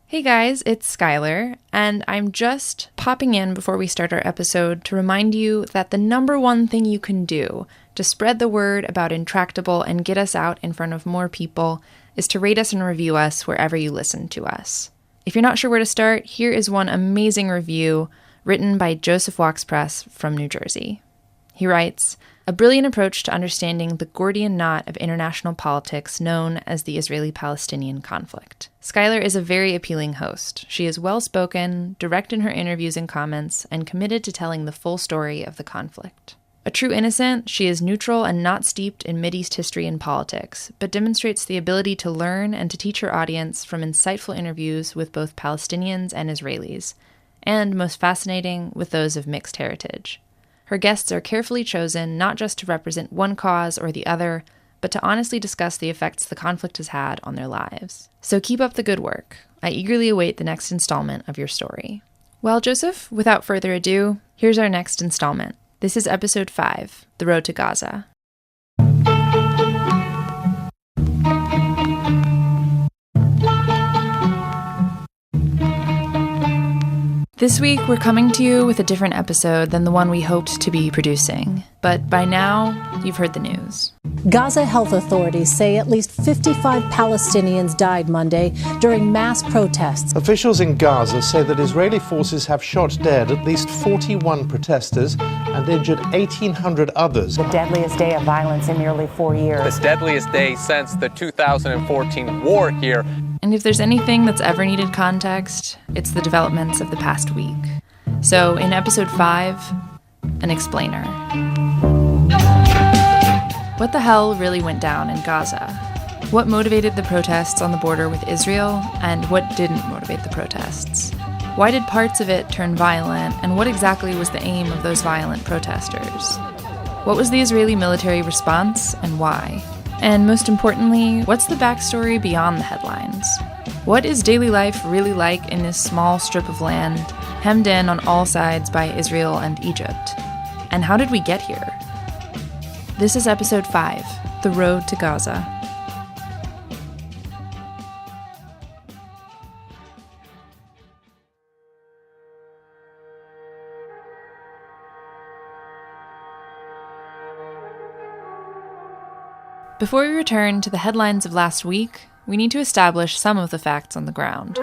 Hey guys, it's Skyler, and I'm just popping in before we start our episode to remind you that the number one thing you can do to spread the word about Intractable and get us out in front of more people is to rate us and review us wherever you listen to us. If you're not sure where to start, here is one amazing review written by Joseph Waxpress from New Jersey. He writes, "A brilliant approach to understanding the Gordian knot of international politics known as the Israeli-Palestinian conflict. Skyler is a very appealing host. She is well-spoken, direct in her interviews and comments, and committed to telling the full story of the conflict. A true innocent, she is neutral and not steeped in Mideast history and politics, but demonstrates the ability to learn and to teach her audience from insightful interviews with both Palestinians and Israelis, and, most fascinating, with those of mixed heritage. Her guests are carefully chosen not just to represent one cause or the other, but to honestly discuss the effects the conflict has had on their lives. So keep up the good work. I eagerly await the next installment of your story." Well, Joseph, without further ado, here's our next installment. This is episode 5, The Road to Gaza. This week, we're coming to you with a different episode than the one we hoped to be producing. But by now, you've heard the news. Gaza health authorities say at least 55 Palestinians died Monday during mass protests. Officials in Gaza say that Israeli forces have shot dead at least 41 protesters and injured 1,800 others. The deadliest day of violence in nearly 4 years. The deadliest day since the 2014 war here. And if there's anything that's ever needed context, it's the developments of the past week. So in episode 5, an explainer. What the hell really went down in Gaza? What motivated the protests on the border with Israel, and what didn't motivate the protests? Why did parts of it turn violent, and what exactly was the aim of those violent protesters? What was the Israeli military response, and why? And most importantly, what's the backstory beyond the headlines? What is daily life really like in this small strip of land, hemmed in on all sides by Israel and Egypt? And how did we get here? This is episode 5, The Road to Gaza. Before we return to the headlines of last week, we need to establish some of the facts on the ground.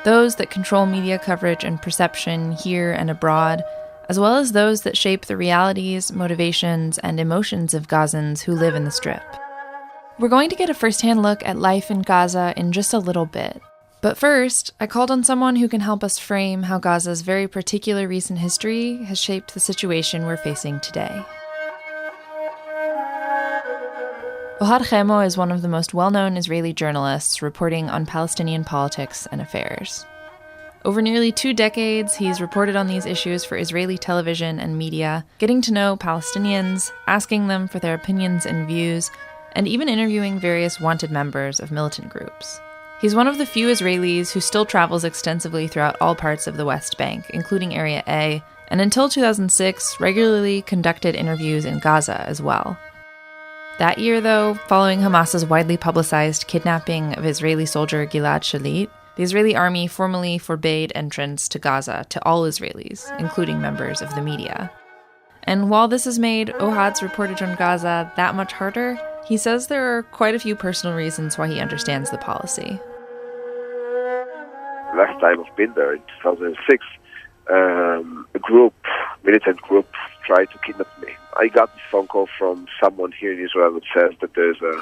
Those that control media coverage and perception here and abroad, as well as those that shape the realities, motivations, and emotions of Gazans who live in the Strip. We're going to get a first-hand look at life in Gaza in just a little bit. But first, I called on someone who can help us frame how Gaza's very particular recent history has shaped the situation we're facing today. Ohad Hemo is one of the most well-known Israeli journalists reporting on Palestinian politics and affairs. Over nearly 2 decades, he's reported on these issues for Israeli television and media, getting to know Palestinians, asking them for their opinions and views, and even interviewing various wanted members of militant groups. He's one of the few Israelis who still travels extensively throughout all parts of the West Bank, including Area A, and until 2006, regularly conducted interviews in Gaza as well. That year, though, following Hamas's widely publicized kidnapping of Israeli soldier Gilad Shalit, the Israeli army formally forbade entrance to Gaza to all Israelis, including members of the media. And while this has made Ohad's reportage on Gaza that much harder, he says there are quite a few personal reasons why he understands the policy. Last time I've been there, in 2006, a militant group, tried to kidnap me. I got this phone call from someone here in Israel that says that there's a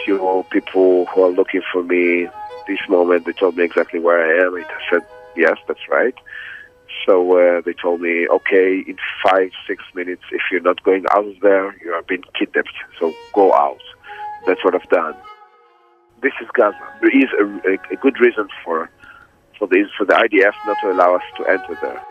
few people who are looking for me. This moment, they told me exactly where I am. I said, yes, that's right. So they told me, okay, in 5-6 minutes, if you're not going out of there, you are being kidnapped. So go out. That's what I've done. This is Gaza. There is a good reason for the IDF not to allow us to enter there.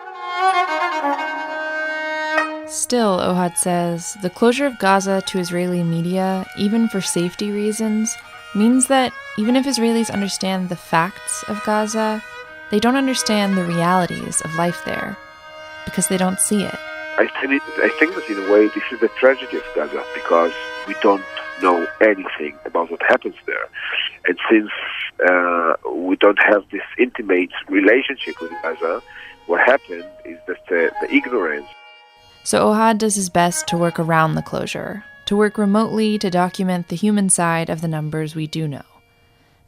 Still, Ohad says, the closure of Gaza to Israeli media, even for safety reasons, means that even if Israelis understand the facts of Gaza, they don't understand the realities of life there, because they don't see it. I think that in a way this is the tragedy of Gaza, because we don't know anything about what happens there. And since we don't have this intimate relationship with Gaza, what happened is that the ignorance. So Ohad does his best to work around the closure, to work remotely to document the human side of the numbers we do know.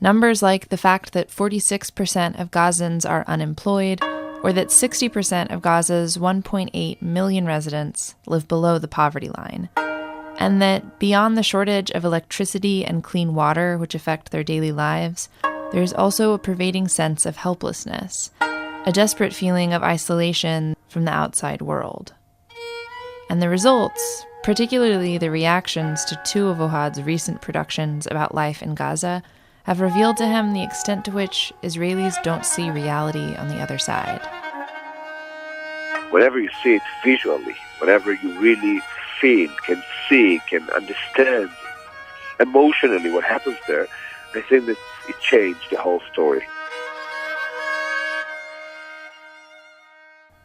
Numbers like the fact that 46% of Gazans are unemployed, or that 60% of Gaza's 1.8 million residents live below the poverty line, and that beyond the shortage of electricity and clean water which affect their daily lives, there's also a pervading sense of helplessness, a desperate feeling of isolation from the outside world. And the results, particularly the reactions to two of Ohad's recent productions about life in Gaza, have revealed to him the extent to which Israelis don't see reality on the other side. Whenever you see it visually, whenever you really feel, can see, can understand emotionally what happens there, I think that it changed the whole story.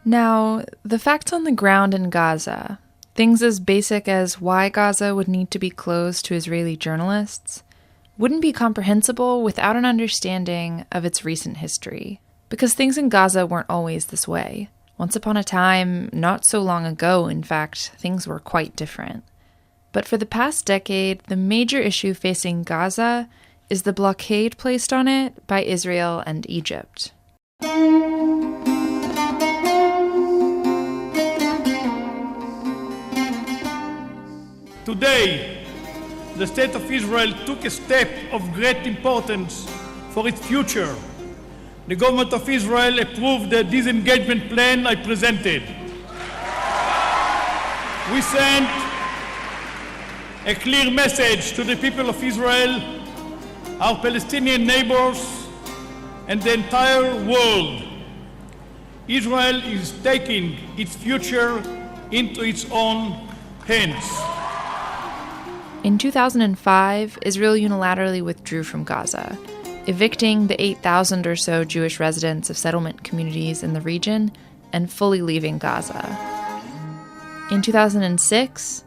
Now, the facts on the ground in Gaza, things as basic as why Gaza would need to be closed to Israeli journalists, wouldn't be comprehensible without an understanding of its recent history. Because things in Gaza weren't always this way. Once upon a time, not so long ago, in fact, things were quite different. But for the past decade, the major issue facing Gaza is the blockade placed on it by Israel and Egypt. Today, the State of Israel took a step of great importance for its future. The government of Israel approved the disengagement plan I presented. We sent a clear message to the people of Israel, our Palestinian neighbors, and the entire world. Israel is taking its future into its own hands. In 2005, Israel unilaterally withdrew from Gaza, evicting the 8,000 or so Jewish residents of settlement communities in the region and fully leaving Gaza. In 2006,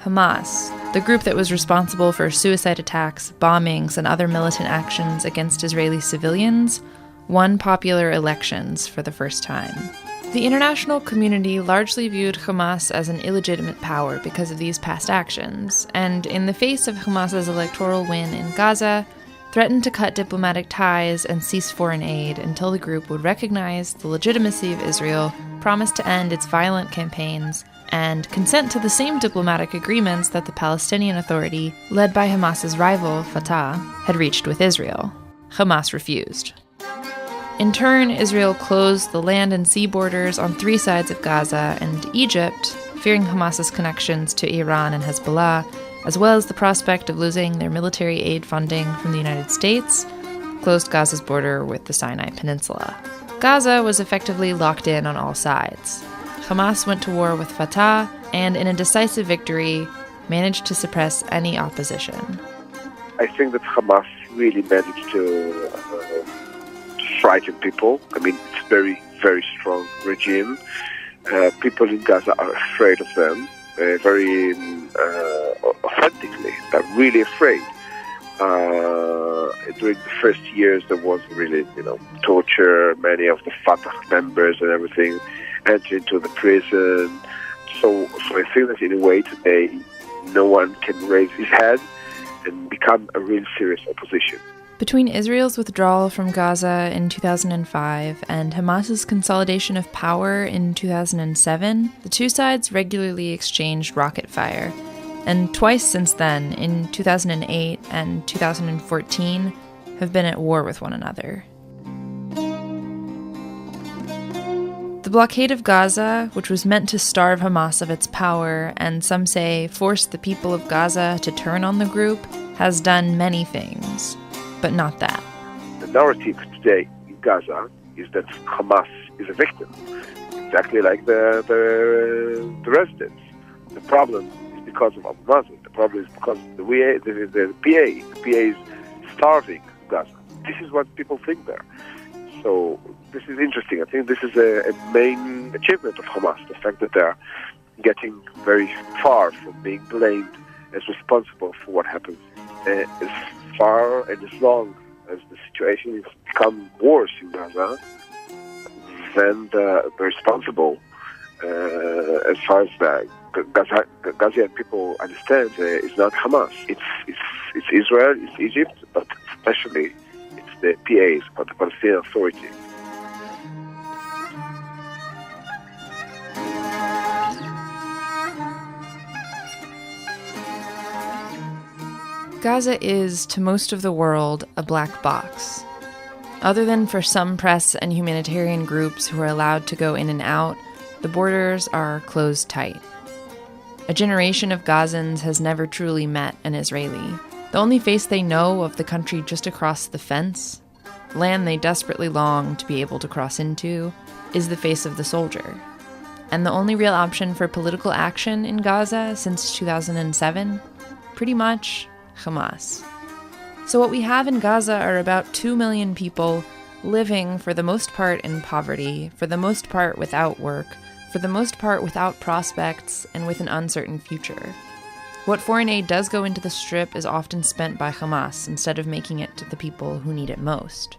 Hamas, the group that was responsible for suicide attacks, bombings, and other militant actions against Israeli civilians, won popular elections for the first time. The international community largely viewed Hamas as an illegitimate power because of these past actions, and in the face of Hamas's electoral win in Gaza, threatened to cut diplomatic ties and cease foreign aid until the group would recognize the legitimacy of Israel, promise to end its violent campaigns, and consent to the same diplomatic agreements that the Palestinian Authority, led by Hamas's rival, Fatah, had reached with Israel. Hamas refused. In turn, Israel closed the land and sea borders on 3 sides of Gaza, and Egypt, fearing Hamas's connections to Iran and Hezbollah, as well as the prospect of losing their military aid funding from the United States, closed Gaza's border with the Sinai Peninsula. Gaza was effectively locked in on all sides. Hamas went to war with Fatah, and in a decisive victory, managed to suppress any opposition. I think that Hamas really managed to frighten people. I mean, it's a very, very strong regime. People in Gaza are afraid of them, very authentically. They're really afraid. During the first years, there was really, torture. Many of the Fatah members and everything entered into the prison. So I think that in a way today, no one can raise his head and become a real serious opposition. Between Israel's withdrawal from Gaza in 2005 and Hamas's consolidation of power in 2007, the two sides regularly exchanged rocket fire. And twice since then, in 2008 and 2014, have been at war with one another. The blockade of Gaza, which was meant to starve Hamas of its power and some say forced the people of Gaza to turn on the group, has done many things. But not that. The narrative today in Gaza is that Hamas is a victim, exactly like the residents. The problem is because of Abu Mazen. The problem is because the PA is starving Gaza. This is what people think there. So this is interesting. I think this is a main achievement of Hamas, the fact that they're getting very far from being blamed as responsible for what happens. As far and as long as the situation has become worse in Gaza, then the responsible, as far as the Gazian people understand, is not Hamas. It's Israel, it's Egypt, but especially it's the PAs, but the Palestinian Authority. Gaza is, to most of the world, a black box. Other than for some press and humanitarian groups who are allowed to go in and out, the borders are closed tight. A generation of Gazans has never truly met an Israeli. The only face they know of the country just across the fence, land they desperately long to be able to cross into, is the face of the soldier. And the only real option for political action in Gaza since 2007? Pretty much Hamas. So what we have in Gaza are about 2 million people living for the most part in poverty, for the most part without work, for the most part without prospects, and with an uncertain future. What foreign aid does go into the Strip is often spent by Hamas instead of making it to the people who need it most.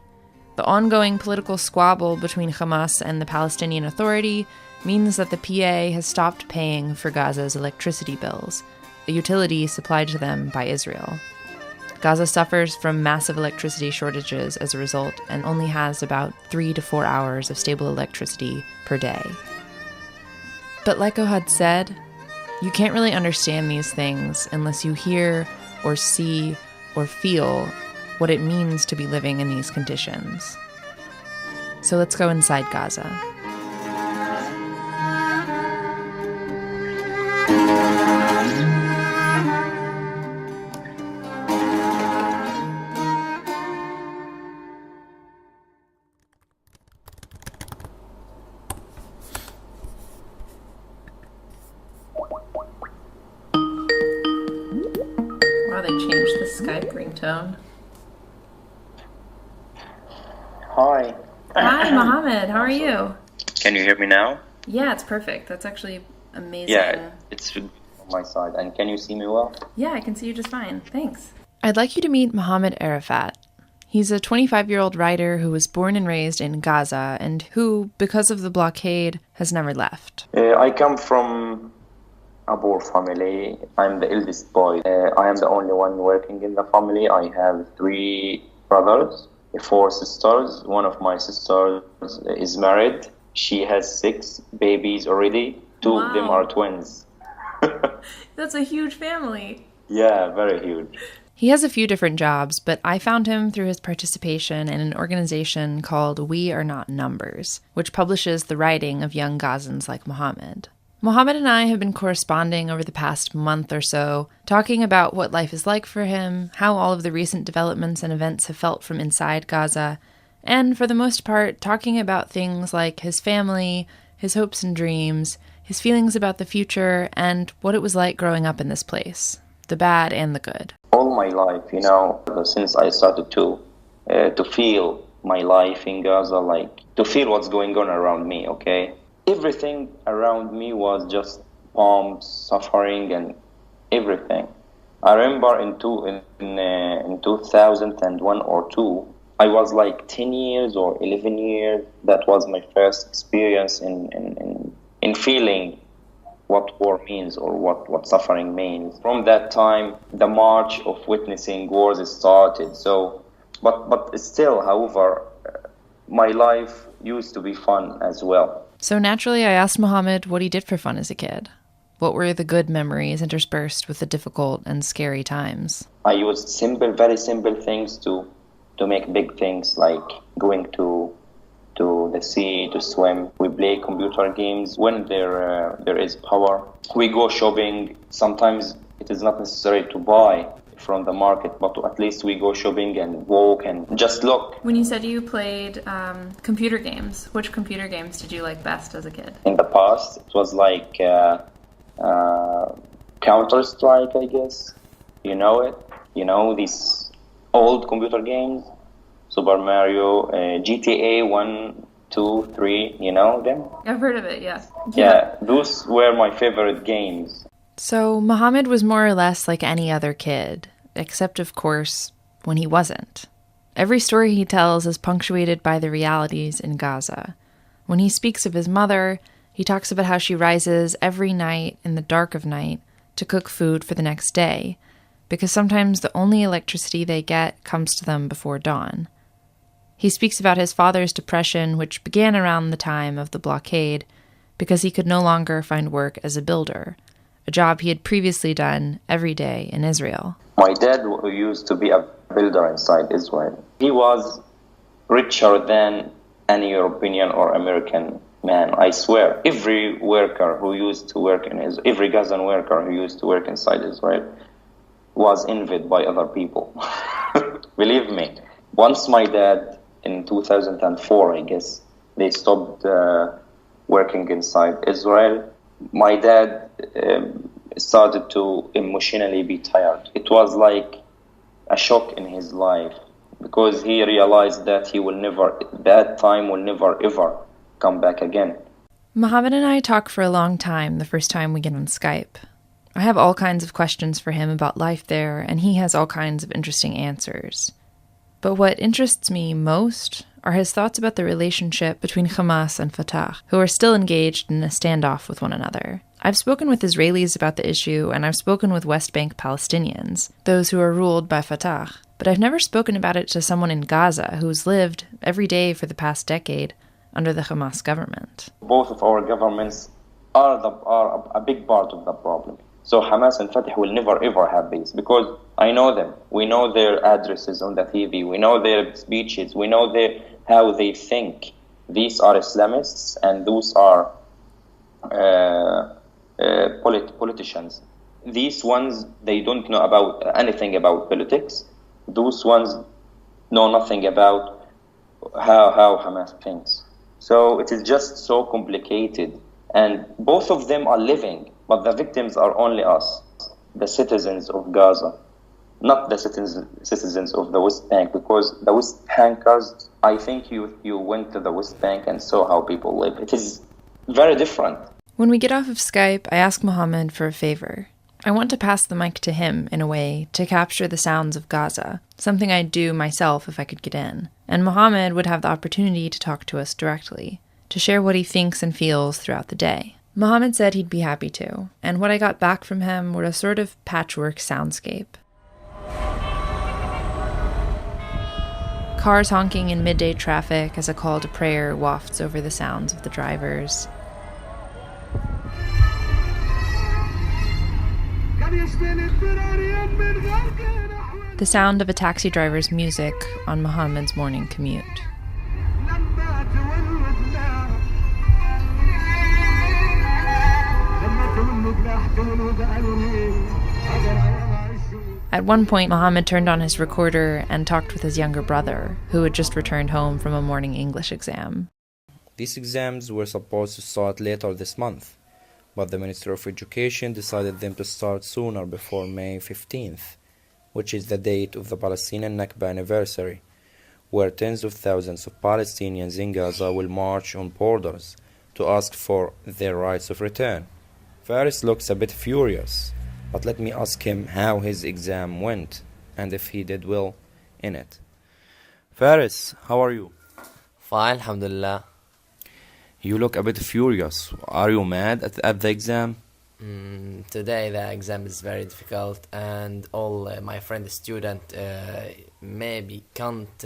The ongoing political squabble between Hamas and the Palestinian Authority means that the PA has stopped paying for Gaza's electricity bills, a utility supplied to them by Israel. Gaza suffers from massive electricity shortages as a result and only has about 3 to 4 hours of stable electricity per day. But like Ohad said, you can't really understand these things unless you hear or see or feel what it means to be living in these conditions. So let's go inside Gaza. They changed the Skype ringtone. Hi. Hi, Mohammed. How are you? Can you hear me now? Yeah, it's perfect. That's actually amazing. Yeah, it's on my side. And can you see me well? Yeah, I can see you just fine. Thanks. I'd like you to meet Mohammad Arafat. He's a 25-year-old writer who was born and raised in Gaza and who, because of the blockade, has never left. I come from a poor family. I'm the eldest boy. I am the only one working in the family. I have 3 brothers, 4 sisters. One of my sisters is married. She has 6 babies already. 2 of them are twins. That's a huge family. Yeah, very huge. He has a few different jobs, but I found him through his participation in an organization called We Are Not Numbers, which publishes the writing of young Gazans like Mohammed. Mohammed and I have been corresponding over the past month or so, talking about what life is like for him, how all of the recent developments and events have felt from inside Gaza, and for the most part, talking about things like his family, his hopes and dreams, his feelings about the future, and what it was like growing up in this place, the bad and the good. All my life, since I started to feel my life in Gaza, like to feel what's going on around me, okay? Everything around me was just bombs, suffering, and everything. I remember in 2001 or 2, I was like 10 years or 11 years. That was my first experience in feeling what war means or what suffering means. From that time, the march of witnessing wars started. So, but still, however, my life used to be fun as well. So naturally, I asked Mohammed what he did for fun as a kid. What were the good memories interspersed with the difficult and scary times? I used very simple things to make big things, like going to the sea to swim. We play computer games when there is power. We go shopping. Sometimes it is not necessary to buy from the market, but at least we go shopping and walk and just look. When you said you played computer games, which computer games did you like best as a kid? In the past, it was like Counter-Strike, I guess. You know it? You know these old computer games? Super Mario, GTA 1, 2, 3, you know them? I've heard of it, yeah. Yeah, those were my favorite games. So Mohammed was more or less like any other kid, except, of course, when he wasn't. Every story he tells is punctuated by the realities in Gaza. When he speaks of his mother, he talks about how she rises every night in the dark of night to cook food for the next day, because sometimes the only electricity they get comes to them before dawn. He speaks about his father's depression, which began around the time of the blockade, because he could no longer find work as a builder, a job he had previously done every day in Israel. My dad used to be a builder inside Israel. He was richer than any European or American man, I swear. Every worker who used to work in Israel, every Gazan worker who used to work inside Israel was envied by other people. Believe me. Once my dad, in 2004, I guess, they stopped working inside Israel, my dad started to emotionally be tired. It was like a shock in his life, because he realized that that time will never ever come back again. Mohammad and I talk for a long time the first time we get on Skype. I have all kinds of questions for him about life there, and he has all kinds of interesting answers. But what interests me most are his thoughts about the relationship between Hamas and Fatah, who are still engaged in a standoff with one another. I've spoken with Israelis about the issue, and I've spoken with West Bank Palestinians, those who are ruled by Fatah, but I've never spoken about it to someone in Gaza who's lived every day for the past decade under the Hamas government. Both of our governments are a big part of the problem. So Hamas and Fatah will never ever have peace, because I know them. We know their addresses on the TV. We know their speeches. We know how they think. These are Islamists, and those are politicians. These ones, they don't know about anything about politics. Those ones know nothing about how Hamas thinks. So it is just so complicated. And both of them are living, but the victims are only us, the citizens of Gaza, not the citizens of the West Bank, because the West Bankers, I think you went to the West Bank and saw how people live. It is very different. When we get off of Skype, I ask Mohammad for a favor. I want to pass the mic to him, in a way, to capture the sounds of Gaza, something I'd do myself if I could get in. And Mohammad would have the opportunity to talk to us directly, to share what he thinks and feels throughout the day. Mohammad said he'd be happy to, and what I got back from him were a sort of patchwork soundscape. Cars honking in midday traffic as a call to prayer wafts over the sounds of the drivers. The sound of a taxi driver's music on Mohammad's morning commute. At one point, Mohammad turned on his recorder and talked with his younger brother, who had just returned home from a morning English exam. These exams were supposed to start later this month, but the Ministry of Education decided them to start sooner, before May 15th, which is the date of the Palestinian Nakba anniversary, where tens of thousands of Palestinians in Gaza will march on borders to ask for their rights of return. Faris looks a bit furious, but let me ask him how his exam went and if he did well in it. Faris, how are you? Fine, alhamdulillah. You look a bit furious. Are you mad at the exam? Today the exam is very difficult, and all my friend student maybe can't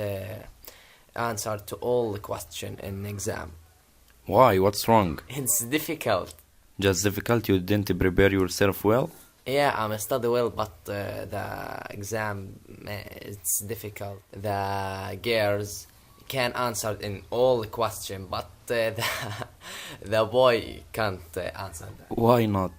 answer to all the question in exam. Why? What's wrong? It's difficult. Just difficult? You didn't prepare yourself well? Yeah, I'm study well, but the exam, it's difficult. The girls can answer in all the question, but the boy can't answer that. Why not?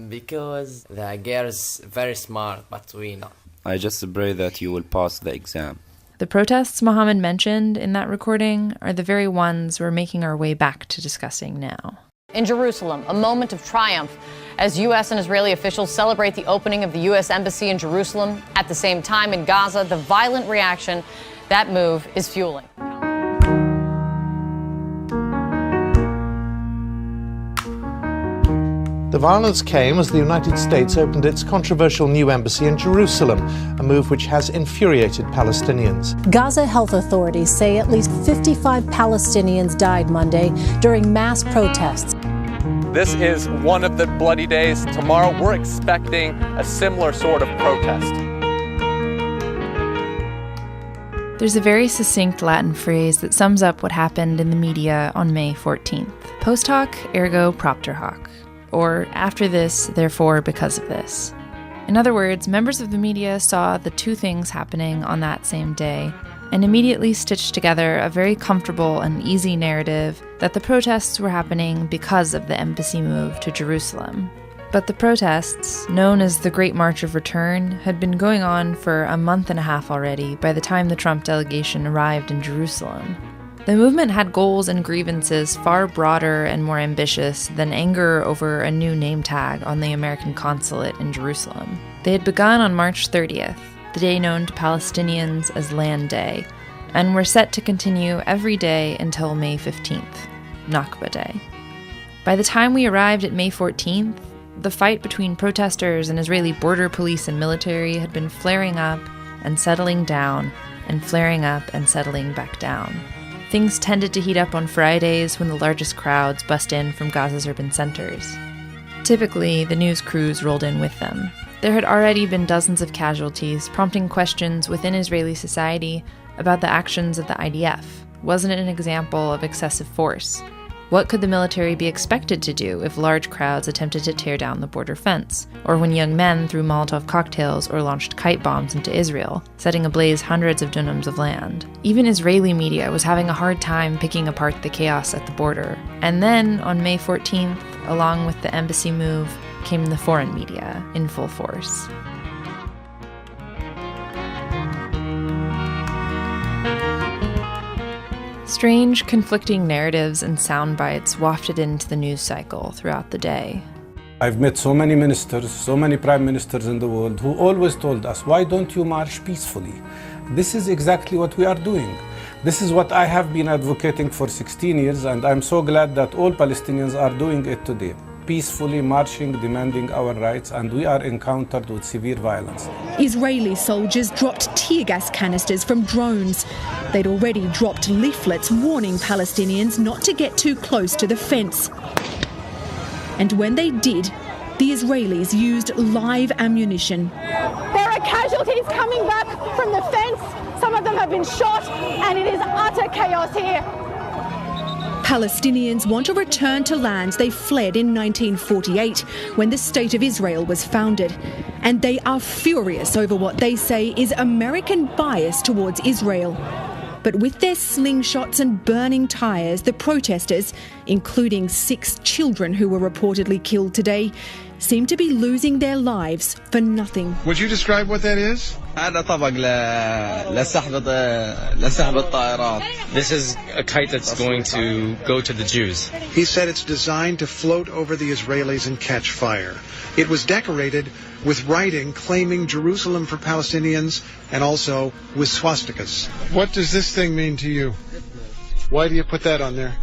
Because the girls very smart, but we not. I just pray that you will pass the exam. The protests Mohammad mentioned in that recording are the very ones we're making our way back to discussing now. In Jerusalem, a moment of triumph as U.S. and Israeli officials celebrate the opening of the U.S. Embassy in Jerusalem. At the same time, in Gaza, the violent reaction that move is fueling. The The violence came as the United States opened its controversial new embassy in Jerusalem, a move which has infuriated Palestinians. Gaza health authorities say at least 55 Palestinians died Monday during mass protests. This is one of the bloody days. Tomorrow we're expecting a similar sort of protest. There's a very succinct Latin phrase that sums up what happened in the media on May 14th. Post hoc, ergo propter hoc. Or, after this, therefore because of this. In other words, members of the media saw the two things happening on that same day and immediately stitched together a very comfortable and easy narrative that the protests were happening because of the embassy move to Jerusalem. But the protests, known as the Great March of Return, had been going on for a month and a half already by the time the Trump delegation arrived in Jerusalem. The movement had goals and grievances far broader and more ambitious than anger over a new name tag on the American consulate in Jerusalem. They had begun on March 30th, the day known to Palestinians as Land Day, and were set to continue every day until May 15th, Nakba Day. By the time we arrived at May 14th, the fight between protesters and Israeli border police and military had been flaring up and settling down, and flaring up and settling back down. Things tended to heat up on Fridays when the largest crowds bust in from Gaza's urban centers. Typically, the news crews rolled in with them. There had already been dozens of casualties, prompting questions within Israeli society about the actions of the IDF. Wasn't it an example of excessive force? What could the military be expected to do if large crowds attempted to tear down the border fence, or when young men threw Molotov cocktails or launched kite bombs into Israel, setting ablaze hundreds of dunams of land? Even Israeli media was having a hard time picking apart the chaos at the border. And then, on May 14th, along with the embassy move, came the foreign media in full force. Strange, conflicting narratives and sound bites wafted into the news cycle throughout the day. I've met so many ministers, so many prime ministers in the world who always told us, why don't you march peacefully? This is exactly what we are doing. This is what I have been advocating for 16 years, and I'm so glad that all Palestinians are doing it today. Peacefully marching, demanding our rights, and we are encountered with severe violence. Israeli soldiers dropped tear gas canisters from drones. They'd already dropped leaflets warning Palestinians not to get too close to the fence. And when they did, the Israelis used live ammunition. There are casualties coming back from the fence. Some of them have been shot, and it is utter chaos here. Palestinians want to return to lands they fled in 1948 when the State of Israel was founded. And they are furious over what they say is American bias towards Israel. But with their slingshots and burning tyres, the protesters, including 6 children who were reportedly killed today, seem to be losing their lives for nothing. Would you describe what that is? This is a kite that's going to go to the Jews. He said it's designed to float over the Israelis and catch fire. It was decorated with writing claiming Jerusalem for Palestinians and also with swastikas. What does this thing mean to you? Why do you put that on there?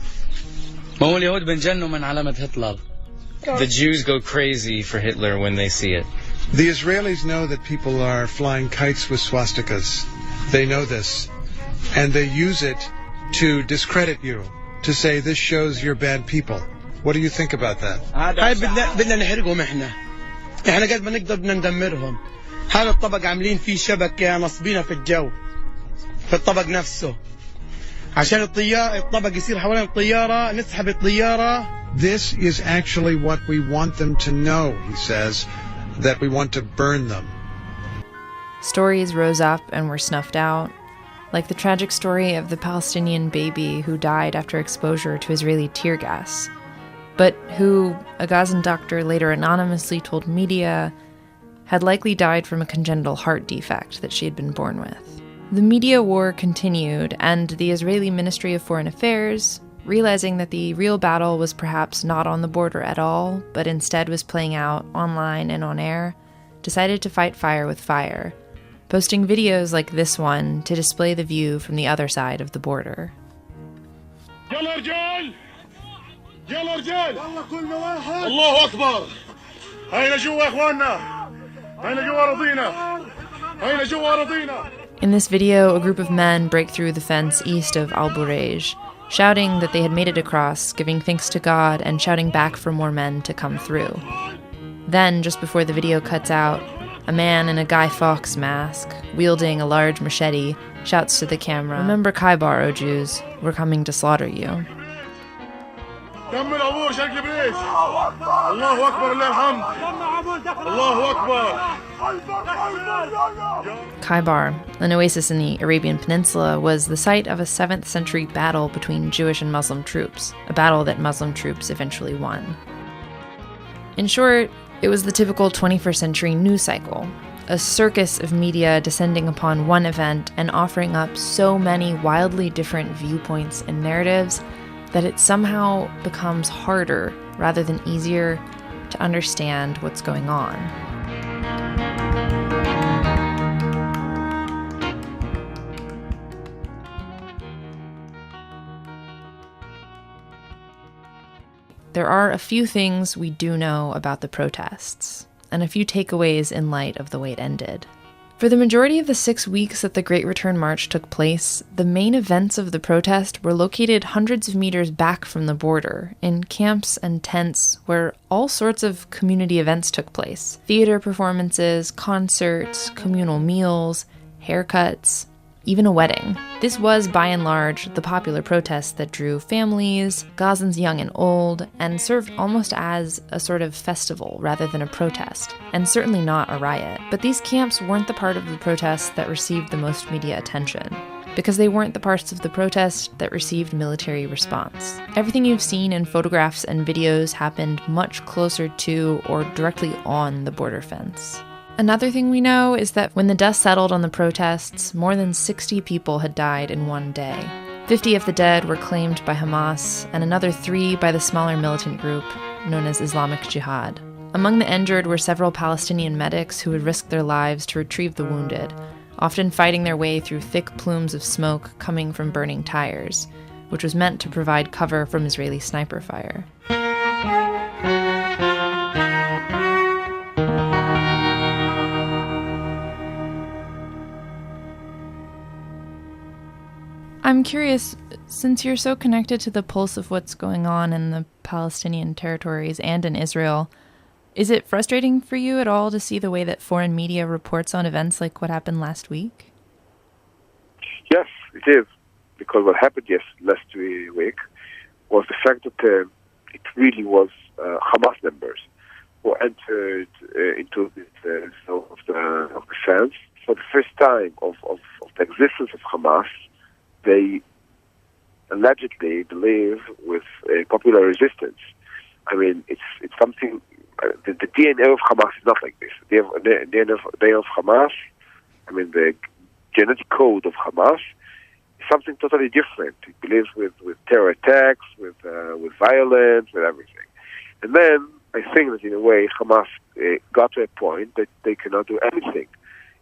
The Jews go crazy for Hitler when they see it. The Israelis know that people are flying kites with swastikas. They know this. And they use it to discredit you, to say this shows you're bad people. What do you think about that? بدنا نحرقهم احنا قد ما نقدر بدنا ندمرهم. هذا الطبق عاملين فيه شبكة نصبينها في الجو. في الطبق نفسه. عشان الطبق يصير حوالين الطيارة نسحب الطيارة. This is actually what we want them to know, he says, that we want to burn them. Stories rose up and were snuffed out, like the tragic story of the Palestinian baby who died after exposure to Israeli tear gas, but who, a Gazan doctor later anonymously told media, had likely died from a congenital heart defect that she had been born with. The media war continued, and the Israeli Ministry of Foreign Affairs, realizing that the real battle was perhaps not on the border at all, but instead was playing out online and on air, decided to fight fire with fire, posting videos like this one to display the view from the other side of the border. يلا رجال يلا رجال الله أكبر In this video, a group of men break through the fence east of Al-Burej, shouting that they had made it across, giving thanks to God, and shouting back for more men to come through. Then, just before the video cuts out, a man in a Guy Fawkes mask, wielding a large machete, shouts to the camera, "Remember Khaybar, O Jews, we're coming to slaughter you." Khaybar, an oasis in the Arabian Peninsula, was the site of a 7th century battle between Jewish and Muslim troops, a battle that Muslim troops eventually won. In short, it was the typical 21st century news cycle, a circus of media descending upon one event and offering up so many wildly different viewpoints and narratives that it somehow becomes harder rather than easier to understand what's going on. There are a few things we do know about the protests, and a few takeaways in light of the way it ended. For the majority of the 6 weeks that the Great Return March took place, the main events of the protest were located hundreds of meters back from the border, in camps and tents where all sorts of community events took place. Theater performances, concerts, communal meals, haircuts, even a wedding. This was, by and large, the popular protest that drew families, Gazans young and old, and served almost as a sort of festival rather than a protest, and certainly not a riot. But these camps weren't the part of the protest that received the most media attention, because they weren't the parts of the protest that received military response. Everything you've seen in photographs and videos happened much closer to or directly on the border fence. Another thing we know is that when the dust settled on the protests, more than 60 people had died in one day. 50 of the dead were claimed by Hamas, and another 3 by the smaller militant group known as Islamic Jihad. Among the injured were several Palestinian medics who had risked their lives to retrieve the wounded, often fighting their way through thick plumes of smoke coming from burning tires, which was meant to provide cover from Israeli sniper fire. I'm curious, since you're so connected to the pulse of what's going on in the Palestinian territories and in Israel, is it frustrating for you at all to see the way that foreign media reports on events like what happened last week? Yes, it is. Because what happened last week was the fact that it really was Hamas members who entered into the zone of the fence. For the first time of the existence of Hamas, they allegedly believe with popular resistance. I mean, it's something. The DNA of Hamas is not like this. The DNA of Hamas, I mean, the genetic code of Hamas is something totally different. It believes with terror attacks, with violence, with everything. And then I think that in a way Hamas got to a point that they cannot do anything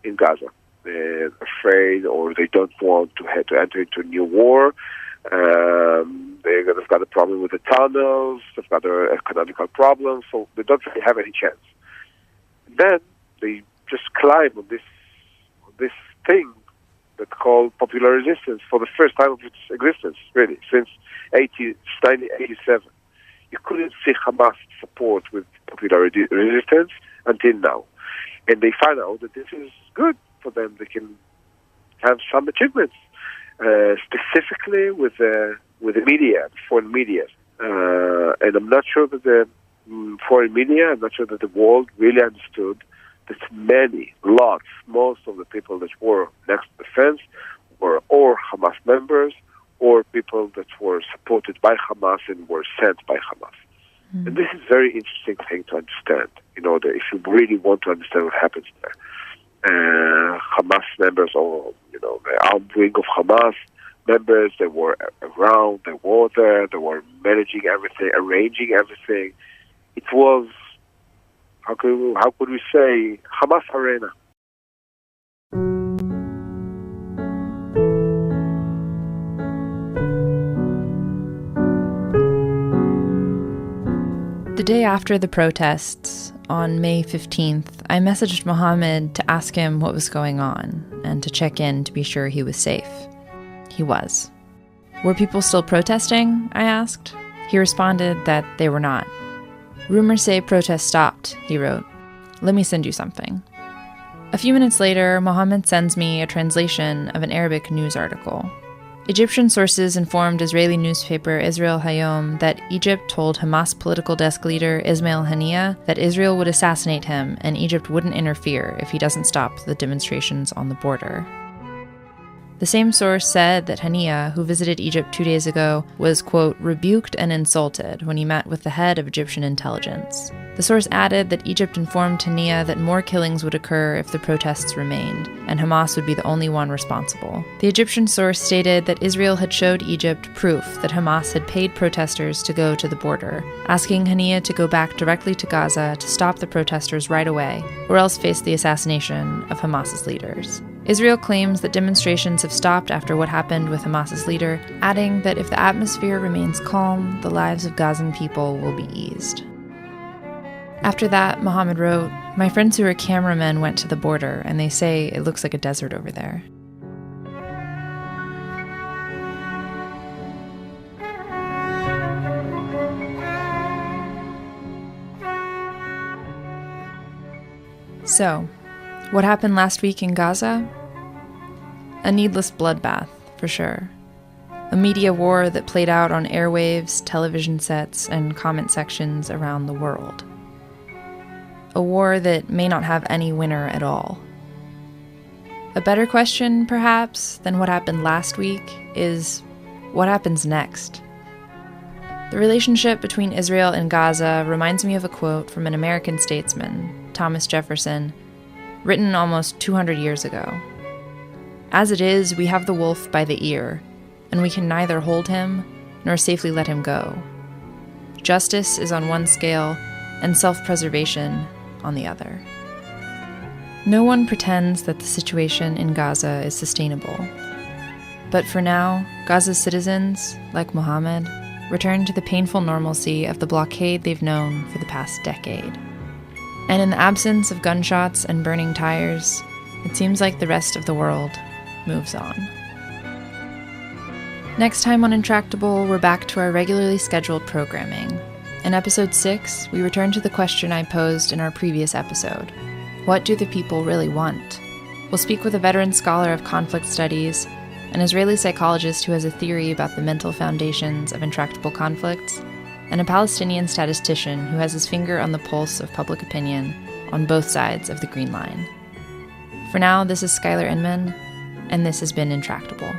in Gaza. They're afraid, or they don't want to enter into a new war. They've got a problem with the tunnels. They've got an economical problem, so they don't really have any chance. Then they just climb on this thing that's called popular resistance for the first time of its existence, really, since 1987. You couldn't see Hamas support with popular resistance until now. And they find out that this is good for them. They can have some achievements, specifically with the media, foreign media. And I'm not sure that the foreign media, I'm not sure that the world really understood that most of the people that were next to the fence were or Hamas members or people that were supported by Hamas and were sent by Hamas. Mm-hmm. And this is a very interesting thing to understand, if you really want to understand what happens there. Hamas members, or the armed wing of Hamas members, they were around, they were there, they were managing everything, arranging everything. It was, how could we say, Hamas arena. The day after the protests, on May 15th, I messaged Mohammad to ask him what was going on and to check in to be sure he was safe. He was. Were people still protesting? I asked. He responded that they were not. Rumors say protests stopped, he wrote. Let me send you something. A few minutes later, Mohammad sends me a translation of an Arabic news article. Egyptian sources informed Israeli newspaper Israel Hayom that Egypt told Hamas political desk leader Ismail Haniyeh that Israel would assassinate him and Egypt wouldn't interfere if he doesn't stop the demonstrations on the border. The same source said that Haniyeh, who visited Egypt 2 days ago, was, quote, rebuked and insulted when he met with the head of Egyptian intelligence. The source added that Egypt informed Haniyeh that more killings would occur if the protests remained, and Hamas would be the only one responsible. The Egyptian source stated that Israel had showed Egypt proof that Hamas had paid protesters to go to the border, asking Haniyeh to go back directly to Gaza to stop the protesters right away, or else face the assassination of Hamas's leaders. Israel claims that demonstrations have stopped after what happened with Hamas's leader, adding that if the atmosphere remains calm, the lives of Gazan people will be eased. After that, Mohammad wrote, my friends who are cameramen went to the border, and they say it looks like a desert over there. So, what happened last week in Gaza? A needless bloodbath, for sure. A media war that played out on airwaves, television sets, and comment sections around the world. A war that may not have any winner at all. A better question, perhaps, than what happened last week is, what happens next? The relationship between Israel and Gaza reminds me of a quote from an American statesman, Thomas Jefferson, written almost 200 years ago. As it is, we have the wolf by the ear, and we can neither hold him nor safely let him go. Justice is on one scale, and self-preservation on the other. No one pretends that the situation in Gaza is sustainable. But for now, Gaza's citizens, like Mohammad, return to the painful normalcy of the blockade they've known for the past decade. And in the absence of gunshots and burning tires, it seems like the rest of the world moves on. Next time on Intractable, we're back to our regularly scheduled programming. In episode 6, we return to the question I posed in our previous episode. What do the people really want? We'll speak with a veteran scholar of conflict studies, an Israeli psychologist who has a theory about the mental foundations of intractable conflicts, and a Palestinian statistician who has his finger on the pulse of public opinion on both sides of the Green Line. For now, this is Skyler Inman, and this has been Intractable.